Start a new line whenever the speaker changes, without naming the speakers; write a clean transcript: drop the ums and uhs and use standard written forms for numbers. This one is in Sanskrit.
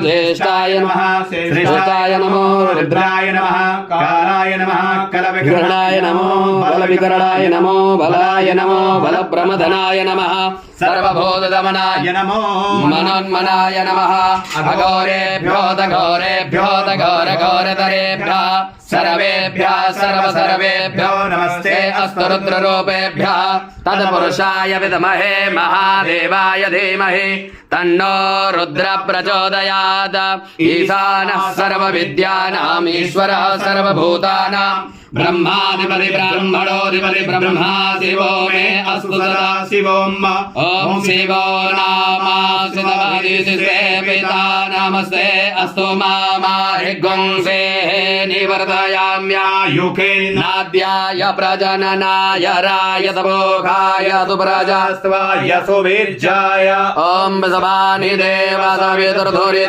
ज्येष्ठाय नमः श्रेष्ठाय नमो रुद्राय नमः कालाय नमः कलविकरणाय नमो बलविकरणाय नमो बलाय नमो बलप्रमथनाय नमः सर्वभूतदमनाय नमो मनोन्मनाय नमः अघोरेभ्यो घोरघोरतरेभ्यः सर्वेभ्यः सर्वेभ्यो नमस्ते अस्तु रुद्ररूपेभ्यः तत्पुरुषाय विद्महे महादेवाय धीमहि तन्नो रुद्र प्रचोदयात् ईशानः सर्वविद्यानाम् ईश्वरः सर्वभूतानां ब्रह्माधिपति ब्रह्मणोऽधिपति ब्रह्मा शिवो मे अस्तु सदा शिवोम् ॐ शिवो नामाश्रितमदिशिषे पिता नमस्ते अस्तु मामारिगुंसे निवर्तयाम्यायुखे नाद्याय प्रजननाय रायतभोगाय तु प्रजास्त्वाय सुवीर्याय ॐ सभानि देव सवितुर्धुरित